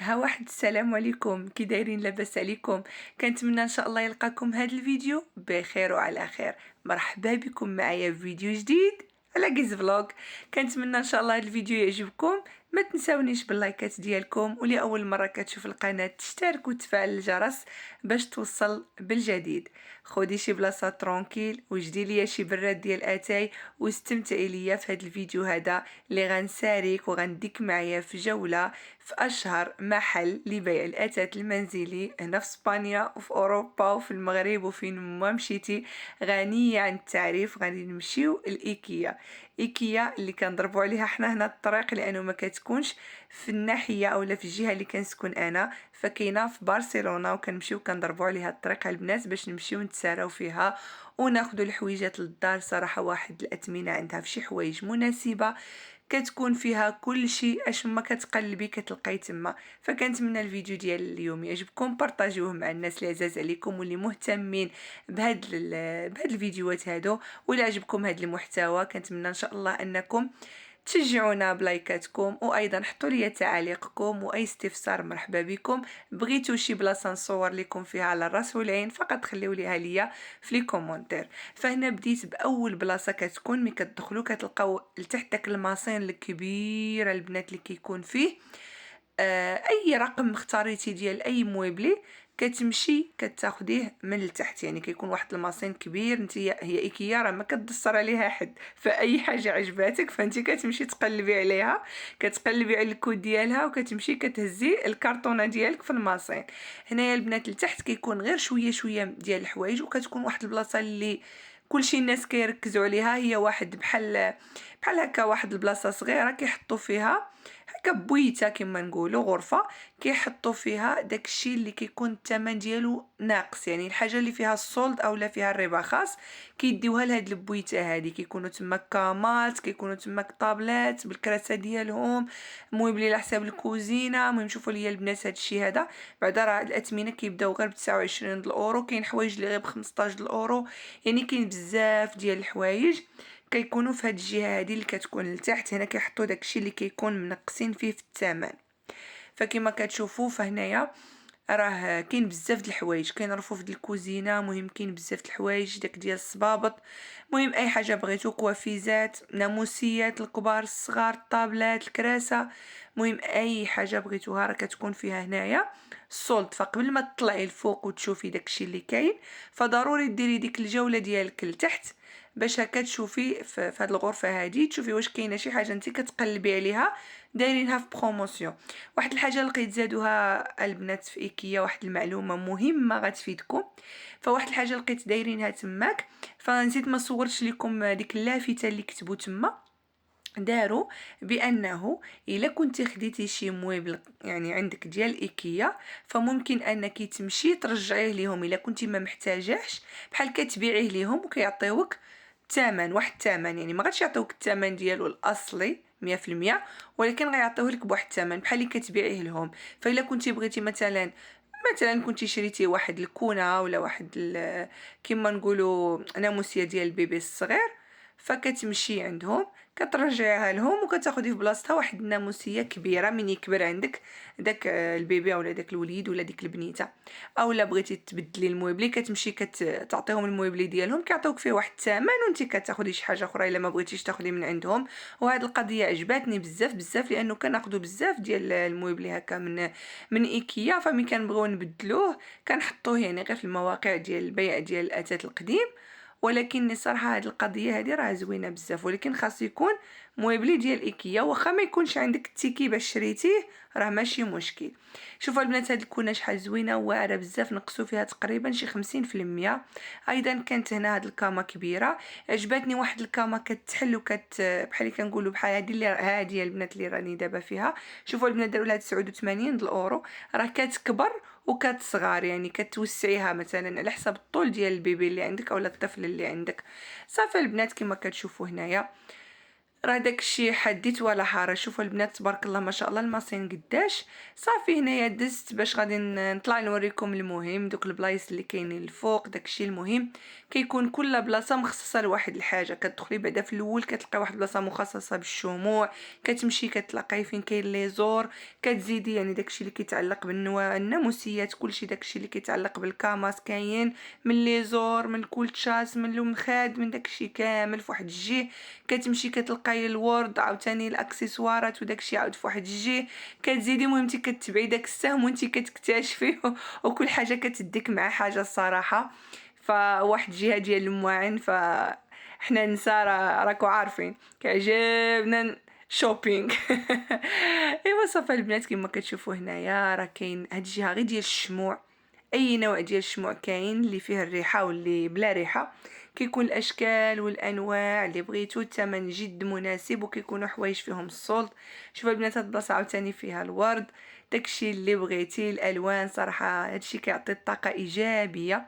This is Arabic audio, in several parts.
ها واحد السلام عليكم، كي دايرين؟ لاباس عليكم؟ كنتمنى ان شاء الله يلقاكم هذا الفيديو بخير وعلى خير. مرحبا بكم معايا في فيديو جديد على جيز فلوج. كنتمنى ان شاء الله هذا الفيديو يعجبكم. ما تنساونيش باللايكات ديالكم، ولي اول مره كتشوف القناه تشترك وتفعل الجرس باش توصل بالجديد. خدي شي بلاصه ترونكيل وجدي ليا شي براد ديال اتاي واستمتعي ليا في هذا الفيديو هذا اللي غنساريك وغنديك معايا في جوله في اشهر محل لبيع الاثاث المنزلي هنا في اسبانيا وفي اوروبا وفي المغرب وفين ما مشيتي. غنية عن التعريف، غادي نمشيو الايكيا. ايكيا اللي كنضربوا عليها حنا هنا الطريق لانه ما كتكونش في الناحيه اولا في الجهه اللي كنسكن انا، فكاينه في برشلونه، وكنمشيو كنضربوا عليها الطريق على البنات باش نمشيو نتساراو فيها وناخذوا الحويجات للدار. صراحه واحد الاثمنه عندها في شي حوايج مناسبه، كتكون فيها كل شيء اش ما كتقلبي كتلقاي تما. فكنتمنى الفيديو ديال اليوم يعجبكم، بارطاجيوه مع الناس اللي عزاز عليكم واللي مهتمين بهاد الفيديوهات هادو. ولا عجبكم هاد المحتوى كنتمنى ان شاء الله انكم تشجعونا بلايكاتكم، وايضا حطوا لي تعاليقكم واي استفسار مرحبا بكم. بغيتوا شي بلاصه نصور لكم فيها على الراس والعين فقط خليو ليها ليا في لي كومونتير. فهنا بديت باول بلاصه كتكون ملي كتدخلوا كتلقاو لتحت داك الماسين الكبيره البنات اللي كيكون فيه اي رقم اختاريتي ديال اي مويبلي كتمشي كتاخديه من التحت. يعني كيكون واحد الماسين كبير، انت هي ايكيا راه ما كتدصر عليها حد، فاي حاجه عجباتك فانت كتمشي تقلبي عليها، كتقلبي على الكود ديالها وكتمشي كتهزي الكرتونه ديالك في الماسين. هنايا البنات لتحت كيكون غير شويه شويه ديال الحوايج، وكتكون واحد البلاصه اللي كلشي الناس كيركزوا عليها، هي واحد بحال هكا واحد البلاصه صغيره كيحطوا فيها هكا بويته كما نقولوا غرفه، كيحطوا فيها داكشي اللي كيكون الثمن ديالو ناقص، يعني الحاجه اللي فيها السولد اولا فيها الربا خاص كيديوها لهاد البويته هادي. كيكونوا تما كامات، كيكونوا تما طابلات بالكراسه ديالهم، مويبلي على حساب الكوزينه. المهم شوفوا لي البنات هادشي هذا بعدا راه الاثمنه كيبداو غير ب 29 الاورو، كاين حوايج اللي غير ب 15 الاورو، يعني كاين بزاف ديال الحوايج كيكونوا في هاد الجهه هادي اللي كتكون لتحت. هنا كيحطوا داكشي اللي كيكون منقصين فيه في الثمن. فكما كتشوفوا فهنايا راه كاين بزاف د الحوايج، كاين رفوف د الكوزينه، مهم كاين بزاف د الحوايج داك ديال الصبابط، مهم اي حاجه بغيتو، كوافيزات، ناموسيات، الكبار الصغار، الطابلات، الكراسه، مهم اي حاجه بغيتوها راه كتكون فيها هنايا السولد. فقبل ما تطلعي الفوق وتشوفي داكشي اللي كاين فضروري ديري ديك الجوله ديالك لتحت باش هكا تشوفي في هاد الغرفه هادي، تشوفي واش كاينه شي حاجه انت كتقلبي عليها دايرينها في بروموسيون. واحد الحاجه لقيت زادوها البنات في ايكيا، واحد المعلومه مهمه غتفيدكم. فواحد الحاجه لقيت دايرينها تماك، فنسيت ما صورتش لكم ديك اللافته اللي كتبوا تما. داروا بانه الا كنتي خديتي شي مويبل يعني عندك ديال ايكيا فممكن انك تمشي ترجعيه ليهم الا كنتي ما محتاجاهش، بحال كتبيعيه ليهم وكيعطيوك الثمن، واحد الثمن، يعني ما غاديش يعطيوك الثمن ديالو الاصلي 100%، ولكن غيعطيوه لك بواحد الثمن بحال اللي كتبيعيه لهم. فالا كنتي بغيتي مثلا كنتي شريتي واحد الكونه ولا واحد كيما نقولوا ناموسيه ديال البيبي الصغير، فكتمشي عندهم كترجعيها لهم وكتاخدي في بلاصتها واحد الناموسيه كبيره من يكبر عندك داك البيبي ولا داك الوليد ولا ديك البنيته. اولا بغيتي تبدلي الموبلي كتمشي تعطيهم الموبلي ديالهم كيعطيوك فيه واحد الثمن، وانت كتاخدي شي حاجه اخرى الا ما بغيتيش تاخدي من عندهم. وهاد القضيه عجباتني بزاف بزاف لانه كناخدو بزاف ديال الموبلي هكا من ايكيا، فملي كنبغيو نبدلوه كنحطوه يعني غير في المواقع ديال البيع ديال الاثاث القديم. ولكن الصراحه هاد القضيه هادي راه زوينه بزاف، ولكن خاص يكون مويبلي ديال ايكيا، واخا ما يكونش عندك التيكي باش شريتيه راه ماشي مشكل. شوفوا البنات هاد الكونه شحال زوينه واعره بزاف، نقصوا فيها تقريبا شي 50%. ايضا كانت هنا هاد الكاما كبيره، عجبتني واحد الكاما كتحل بحال اللي كنقولوا بحال هادي البنات اللي راني دابا فيها. شوفوا البنات داروا لها 89 الاورو، راه كتكبر وكتصغر، يعني كتوسعيها مثلا على حسب الطول ديال البيبي اللي عندك اولا الطفل اللي عندك. صافي البنات كما كتشوفوا هنايا راه داكشي حديت ولا حارة. شوفوا البنات تبارك الله ما شاء الله الماسين قداش. صافي هنايا دزت باش غادي نطلع نوريكم المهم دوك البلايص اللي كاينين الفوق. داكشي المهم كيكون كل بلاصه مخصصه لواحد الحاجه. كتدخلي بعدا في الاول كتلقاي واحد البلاصه مخصصه بالشموع، كتمشي كتلاقاي فين كاين لي زور، كتزيدي يعني داكشي اللي كيتعلق بالناموسيات، كلشي داكشي اللي كيتعلق بالكاماس كاين، من لي زور، من الكولتشاس، من المخاد، من داكشي كامل فواحد الجهه. كتمشي كتلقاي الورد عاوتاني الاكسسوارات وداكشي عاود فواحد الجهه. كتزيدي المهم انت كتبعي داك السهم وانت كتكتشفي وكل حاجه كتديك مع حاجه الصراحه. فواحد الجهه ديال المواعن، حنا النساء راكو عارفين كيعجبنا شوبينغ. ايوا صافي البنات كما كتشوفوا هنايا راه كاين هاد الجهه غير ديال الشموع. اي نوع ديال الشموع كاين، اللي فيه الريحه واللي بلا ريحه. كيكون الاشكال والانواع اللي بغيتو، الثمن جد مناسب وكيكونوا حوايج فيهم الصولد. شوفوا البنات هاد البلاصه عاوتاني فيها الورد، داكشي اللي بغيتي، الالوان صراحه هادشي كيعطي طاقه ايجابيه.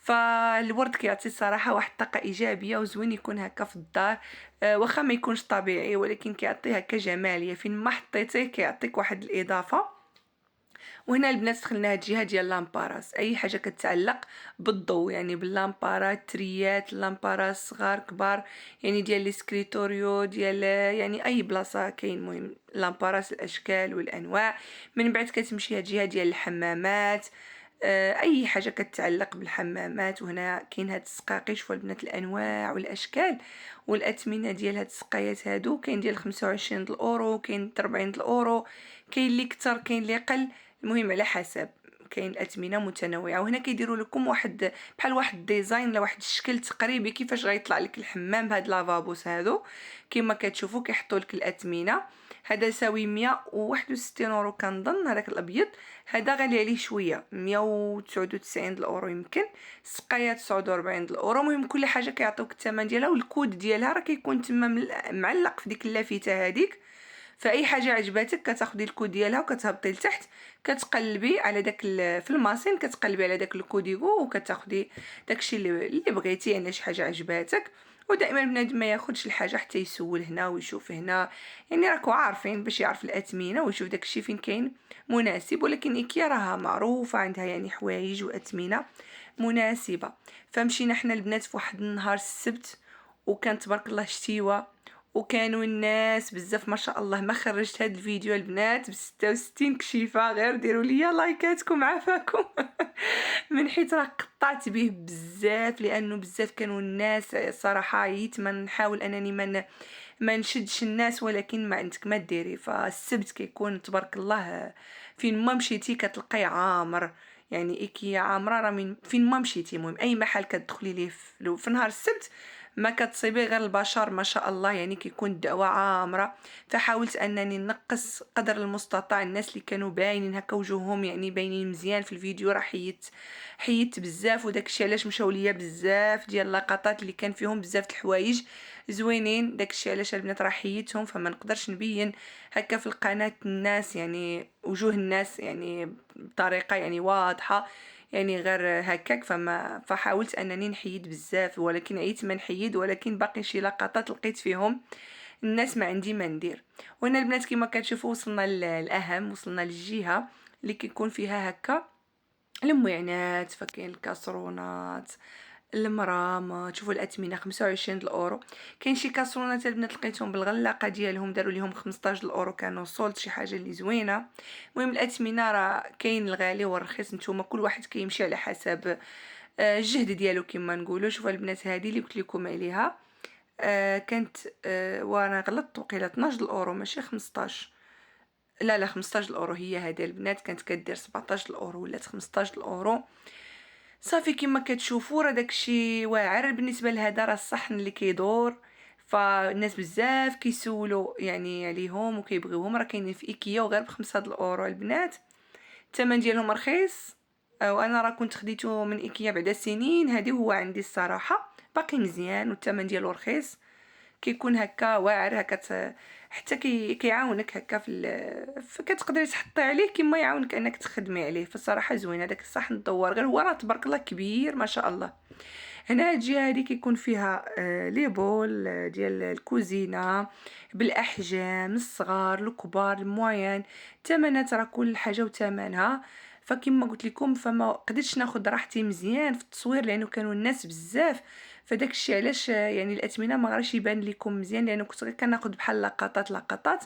فالورد كيعطي صراحه واحد الطاقه ايجابيه وزوين يكون هكا في الدار. واخا ما يكونش طبيعي ولكن كيعطي هكا جماليه، فين ما حطيتيه كيعطيك واحد الاضافه. وهنا البنات دخلنا هاد الجهه ديال لامباراس، اي حاجه كتعلق بالضوء يعني باللامبارات، تريات لامبارات صغار كبار، يعني ديال الاسكريتوريو ديال يعني اي بلاصه كاين. مهم لامباراس الاشكال والانواع. من بعد كتمشي هاد الجهه ديال الحمامات، اي حاجه كتعلق بالحمامات. وهنا كاين هاد السقاقي، شوفوا البنات الانواع والاشكال والاثمنه ديال هاد السقايات هادو. كاين ديال 25 الاورو، كاين 40 الاورو، كاين اللي كتر كاين اللي قل. المهم على حسب، كاين الاثمنه متنوعه. وهنا كيديروا لكم واحد بحال واحد ديزاين ولا واحد الشكل تقريبي كيفاش غيطلع لك الحمام بهاد لافابوس هادو. كما كتشوفوا كيحطوا لك الاثمنه. هذا يساوي 161 اورو كنظن، هذاك الابيض. هذا غالي عليه شويه 199 الاورو يمكن. السقايه 49 الاورو. المهم كل حاجه كيعطيوك الثمن ديالها والكود ديالها راه كيكون تما معلق في ديك اللافته هذيك. فاي حاجه عجباتك كتاخدي الكود ديالها وكتهبطي لتحت، كتقلبي على داك في الماسين، كتقلبي على داك الكوديغو وكتاخدي داكشي اللي بغيتي، يعني شي حاجه عجباتك. ودائما بنادم ما ياخدش الحاجه حتى يسول هنا ويشوف هنا، يعني راكو عارفين باش يعرف الاثمنه ويشوف داكشي فين كاين مناسب. ولكن ايكيا راها معروفه عندها يعني حوايج واثمنه مناسبه. فمشينا حنا البنات في واحد النهار السبت، وكان تبارك الله شتيوه، وكانوا الناس بزاف ما شاء الله. ما خرجت هاد الفيديو البنات ب 66 كشيفه، غير ديروا لي لايكاتكم عافاكم. من حيت راه قطعت به بزاف، لانه بزاف كانوا الناس صراحه. عييت ما نحاول انني ما نشدش الناس، ولكن ما عندك ما ديري. فالسبت كيكون تبارك الله فين ما مشيتي كتلقاي عامر، يعني ايكيا عامره راه من فين ما مشيتي. المهم اي محل كتدخلي ليه في نهار السبت ما كتصيبي غير البشر ما شاء الله، يعني كيكون الدعوه عامره. فحاولت انني نقص قدر المستطاع الناس اللي كانوا باينين هكا وجوههم يعني باينين مزيان في الفيديو. راه حيدت بزاف، وداكشي علاش مشاو ليا بزاف ديال اللقطات اللي كان فيهم بزاف د الحوايج زوينين. داكشي علاش البنات راه حيدتهم، فما نقدرش نبين هكا في القناه الناس يعني وجوه الناس يعني بطريقه يعني واضحه، يعني غير هكاك. فحاولت انني نحيد بزاف، ولكن عيت ما نحيد. ولكن باقي شي لقطات لقيت فيهم الناس ما عندي ما ندير. وهنا البنات كما كتشوفوا وصلنا للاهم، وصلنا للجهه اللي كيكون فيها هكا المعينات. فكاين الكاسرونات، المرام. تشوفوا الاثمنه 25 الاورو. كاين شي كاسرونات البنات لقيتهم بالغلاقه ديالهم داروا ليهم 15 الاورو، كانوا صولت شي حاجه اللي زوينه. المهم الاثمنه راه كاين الغالي والرخيص، نتوما كل واحد كيمشي على حسب الجهد ديالو كما نقولوا. شوفوا البنات هذه اللي قلت لكم عليها كانت وانا غلطت وقيله 12 الاورو ماشي 15. لا 15 الاورو هي هذه البنات. كانت كدير 17 الاورو ولات 15 الاورو. صافي كما كتشوفوا راه داكشي واعر بالنسبه لهذا. راه الصحن اللي كيدور، فالناس بزاف كيسولوا يعني عليهم وكيبغيوهم. راه كاينين في ايكيا وغير ب5 الاورو البنات. الثمن ديالهم رخيص. وانا راه كنت خديته من ايكيا بعد سنين هذه، هو عندي الصراحه باقي مزيان والثمن ديالو رخيص. كيكون هكا واعر هكا حتى كيعاونك هكا كتقدري تحطي عليه كما يعاونك انك تخدمي عليه. فالصراحه زوين هذاك الصحن الدوار، غير هو راه تبارك الله كبير ما شاء الله. هنا هاد الجهه هادي كيكون فيها لي بول ديال الكوزينه بالاحجام الصغار الكبار الموين. الثمنات راه كل حاجه وثمنها. فكما قلت لكم فما قدرتش ناخذ راحتي مزيان في التصوير لانه كانوا الناس بزاف. فداك الشيء علاش يعني الاثمنه ما غاش يبان لكم مزيان لانه كنت غير كناخذ بحال لقطات.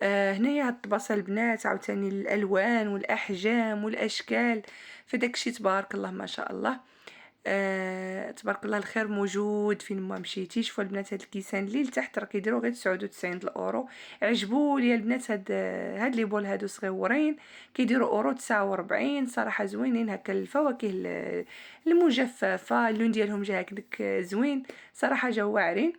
هنايا هاد الطباسه البنات عاوتاني الالوان والاحجام والاشكال. فداك الشيء تبارك الله ما شاء الله. تبارك الله الخير موجود فين ما مشيتي. شوفوا البنات هاد الكيسان اللي لتحت راه كيديروا غير 99 الاورو. عجبوا لي البنات هاد لي بول هادو صغيورين كيديروا اورو 49. صراحه زوينين هكا الفواكه المجففه اللون ديالهم جا هكذاك زوين صراحه جا واعرين.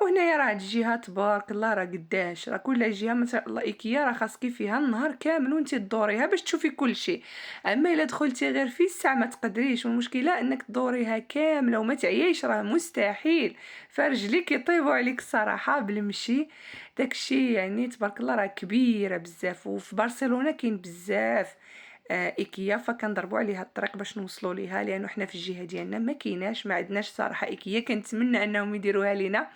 وهنايا راه هاد الجهه تبارك الله راه قداش راه كل جهه ما شاء الله ايكيا راه خاصك فيها النهار كامل وانت تدوريها باش تشوفي كل شيء. اما الا دخلتي غير في الساعه ما تقدريش والمشكله انك تدوريها كامله وما تعييش راه مستحيل. فرجليك يطيبوا عليك الصراحه بالمشي. داكشي يعني تبارك الله راه كبيره بزاف. وفي برشلونه كاين بزاف ايكيا فكنضربوا عليها الطريق باش نوصلوا ليها لانه حنا في الجهه ديالنا ما كايناش ما عندناش صراحه ايكيا. كنتمنى انهم يديروها لينا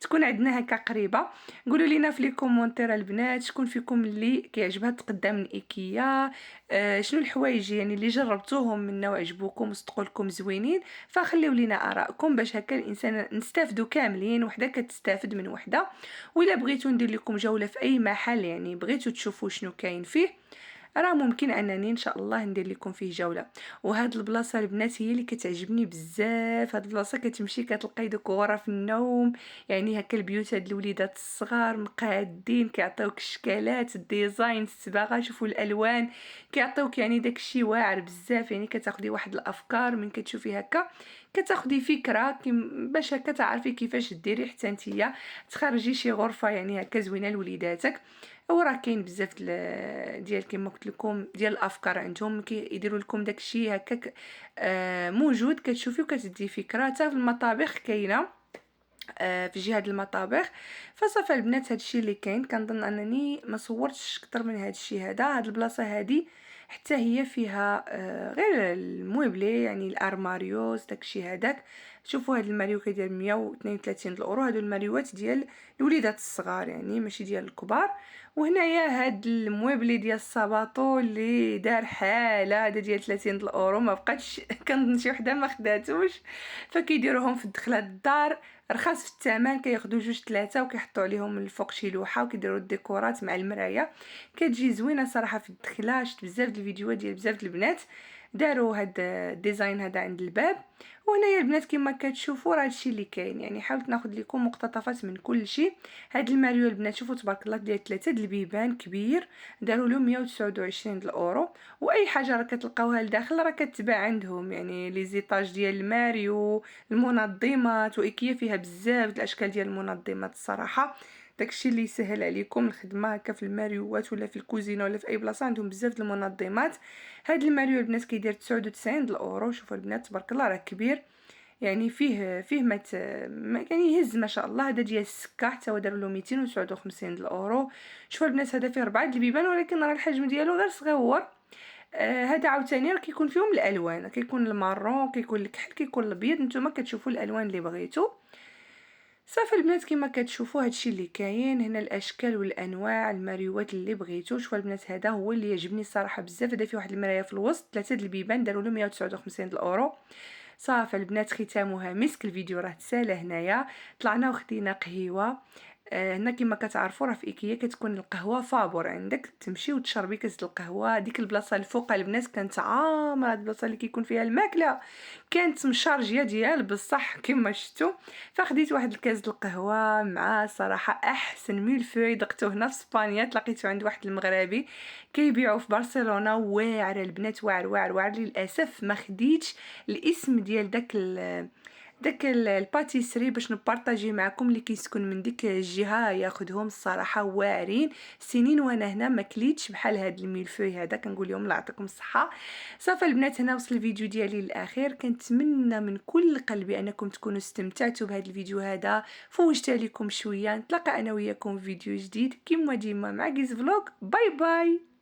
تكون عندنا هكا قريبه. قولوا لينا في لي كومونتير البنات شكون فيكم اللي كيعجبها تقدم من ايكيا. شنو الحوايج يعني اللي جربتوهم منا وعجبوكم وصدقوا لكم زوينين. فخليوا لينا ارائكم باش هكا الانسان نستافدوا كاملين وحده كتستافد من وحده. ولا بغيتو ندير لكم جوله في اي محل يعني بغيتو تشوفوا شنو كاين فيه راه ممكن انني ان شاء الله ندير لكم فيه جوله. وهاد البلاصه البنات هي اللي كتعجبني بزاف. هاد البلاصه كتمشي كتلقاي دوك غرف النوم يعني هكا البيوت هاد الوليدات الصغار مقادين كيعطيوك الشكالات الديزاين الصباغه. شوفوا الالوان كيعطيوك يعني داكشي واعر بزاف. يعني كتاخدي واحد الافكار من كتشوفي هكا كتاخدي فكره باش هكا تعرفي كيفاش ديري حتى نتيا تخرجي شي غرفه يعني هكا زوينه لوليداتك. وراه كاين بزاف ديال كما قلت لكم ديال الافكار عندهم كيديروا لكم داكشي هكاك موجود كتشوفي وكتدي فكره. حتى في المطابخ كاينه في جهه المطابخ. فصافي البنات هادشي اللي كاين. كنظن انني ما صورتش اكثر من هادشي هاد البلاصه هادي حتى هي فيها غير الموبلي يعني الارماريوس داكشي هذاك. شوفوا هاد الماريو كيدير 132 الاورو. هادو الماريوات ديال الوليدات الصغار يعني ماشي ديال الكبار. وهنايا هاد الموبلي ديال الصباطو اللي دار حاله هذا ديال 30 الاورو ما بقاتش كنظن شي وحده ما خداتوش. فكيديروهم في الدخله الدار رخاص في الثمن كياخذوا جوج ثلاثه وكيحطوا عليهم الفوق شي لوحه وكيديروا الديكورات مع المرايه. كتجي زوينه صراحه في الدخله. شفت بزاف د الفيديوهات ديال بزاف د البنات داروا هاد الديزاين هذا عند الباب. وهنايا البنات كما كتشوفوا راه هادشي اللي كاين يعني حاولت ناخذ لكم مقتطفات من كل شيء. هاد الماريو البنات شوفوا تبارك الله ديال 3 د البيبان كبير داروا له 129 الاورو. واي حاجه راه كتلقاوها لداخل راه كتباع عندهم يعني لي زيطاج ديال الماريو المنظمات. وايكيا فيها بزاف د الاشكال ديال المنظمات الصراحه. داكشي اللي يسهل عليكم الخدمه هكا في الماريوات ولا في الكوزينه ولا في اي بلاصه عندهم بزاف د المنظمات. هاد الماريو البنات كيدير 99 الاورو. شوفوا البنات تبارك الله راه كبير يعني فيه يعني يهز ما شاء الله. هذا ديال السكه حتى هو داروا له 259 الاورو. شوفوا البنات هذا فيه 4 د البيبان ولكن راه الحجم ديالو غير صغيور. هذا عاوتاني راه كيكون فيهم الالوان كيكون المارون كيكون الكحل كيكون الابيض. نتوما كتشوفوا الالوان اللي بغيتو. صافي البنات كما كتشوفوا هادشي اللي كاين هنا الاشكال والانواع الماريوات اللي بغيتو. شوفوا البنات هذا هو اللي يعجبني الصراحه بزاف. هذا فيه واحد المرايه في الوسط 3 د البيبان داروا له 159 الاورو. صافي البنات ختامها مسك. الفيديو راه تسالى هنايا. طلعنا وخدينا قهيوه. هنا كما كتعرفوا راه في ايكيا كتكون القهوه فابور عندك تمشي وتشربي كاس القهوه. ديك البلاصه الفوق البنات كانت عامره. هاد البلاصه اللي كيكون فيها الماكله كانت مشارجيه ديال بصح كما شفتوا. فخديت واحد الكاس القهوه مع صراحه احسن ميلفوي دقته هنا في اسبانيا لقيته عند واحد المغربي كيبيعوا في برشلونه. واعر البنات واعر واعر واعر. للاسف ما خديتش الاسم ديال داك الباتيسري باش نبارطاجي معكم اللي كيسكن من ديك الجهه ياخذهم الصراحه واعرين. سنين وانا هنا ما كليتش بحال هاد الميلفوي هذا. كنقول لهم الله يعطيكم الصحه. صافي البنات هنا وصل الفيديو ديالي للاخير. كنتمنى من كل قلبي انكم تكونوا استمتعتوا بهذا الفيديو هذا. فوجت عليكم شويه. نتلاقى انا وياكم في فيديو جديد كما ديما مع جيز فلوق. باي باي.